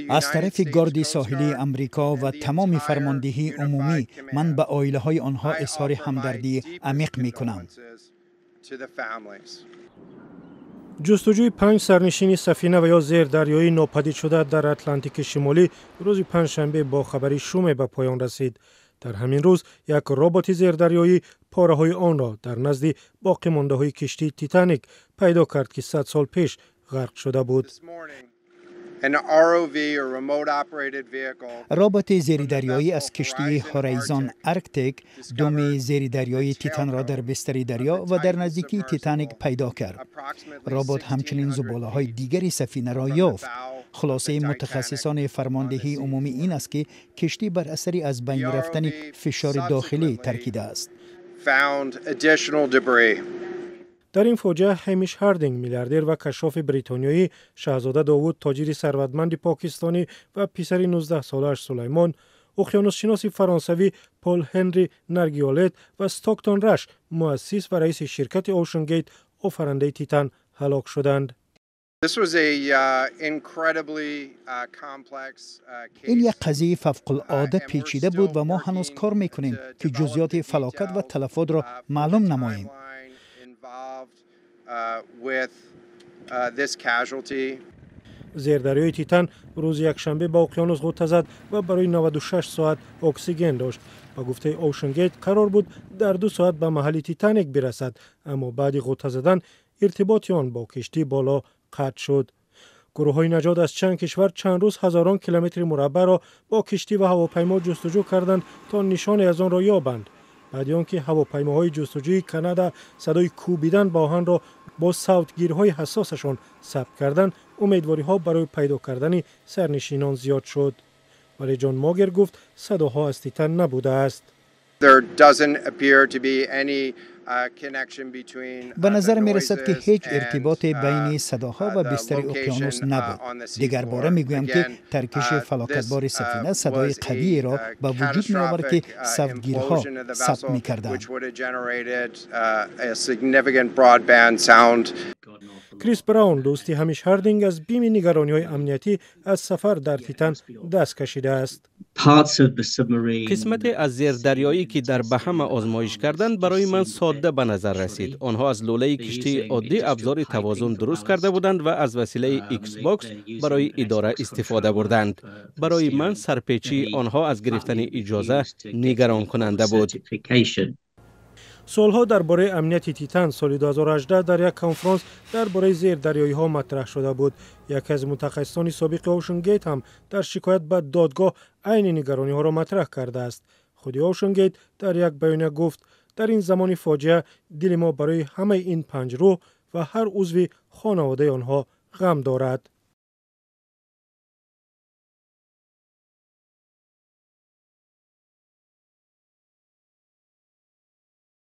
از طرف گارد ساحلی امریکا و تمام فرماندهی عمومی من به عائله‌های آنها اظهار همدردی عمیق می‌کنم. جستجوی 5 سرنشین سفینه و یا زیردریایی ناپدید شده در اتلانتیک شمالی روز پنجشنبه با خبری شوم به پایان رسید. در همین روز یک ربات زیردریایی پاره‌های آن را در نزد باقی مانده‌های کشتی تیتانیک پیدا کرد که 100 سال پیش غرق شده بود. ربات زیردریایی از کشتی هورایزون آرکتیک دم زیردریایی تیتان را در بستر دریا و در نزدیکی تیتانیک پیدا کرد. ربات همچنین زباله‌های دیگری سفینه را یافت. خلاصه متخصصان فرماندهی عمومی این است که کشتی بر اثر از بین رفتن فشار داخلی ترکیده است. در این فوجه همیش هاردینگ میلیاردر و کشاف بریتانیایی، شاهزاده داوود تاجر ثروتمند پاکستانی و پسر 19 سالش سلیمان، اقیانوسشناس فرانسوی پل هنری نرگیولت و استاکتون رش مؤسس و رئیس شرکت اوشن گیت آفرنده تیتان هلاک شدند. این یک قضیه فوق‌العاده پیچیده بود و ما هنوز کار میکنیم که جزئیات فلاکت و تلفات را معلوم نماییم. زیردریای تیتان روز یکشنبه با اقیانوس غوطه زد و برای 96 ساعت اکسیژن داشت. با گفته اوشن گیت قرار بود در 2 ساعت به محل تیتانیک برسد، اما بعد غوطه زدن ارتباط آن با کشتی بالا قطع شد. گروه‌های نجات از چند کشور چند روز هزاران کیلومتر مربع را با کشتی و هواپیما جستجو کردند تا نشانی از آن را یابند. بعد آنکه هواپیماهای جستجوی کانادا صدای کوبیدن با آهن را با صوتگیرهای حساسشان ثبت کردند، امیدواری‌ها برای پیدا کردن سرنشینان زیاد شد. ولی جان ماگر گفت صداها از تیتان نبوده است. به نظر می رسد که هیچ ارتباط بین صداها و بستر اقیانوس نبود. دیگر باره می گویم که ترکش فلاکتبار سفینه صدای قوی را به وجود می آورد که صوتگیرها ثبت می کردند. کریس براون دوستی همیش هاردینگ از بیم نگرانی‌های امنیتی از سفر در تیتان دست کشیده است. قسمت از زیردریایی که در بهم آزمایش کردند برای من ساده به نظر رسید. آنها از لوله کشتی عادی ابزار توازن درست کرده بودند و از وسیله ایکس باکس برای اداره استفاده بردند. برای من سرپیچی آنها از گرفتن اجازه نگران کننده بود. سالها درباره امنیت تیتان سال 2018 در یک کنفرانس درباره زیردریایی ها مطرح شده بود. یکی از متخصصان سابق اوشن گیت هم در شکایت به دادگاه عین نگرانی ها را مطرح کرده است. خود اوشن گیت در یک بیانیه گفت در این زمان فاجعه دل ما برای همه این 5 روح و هر عضو خانواده آنها غم دارد.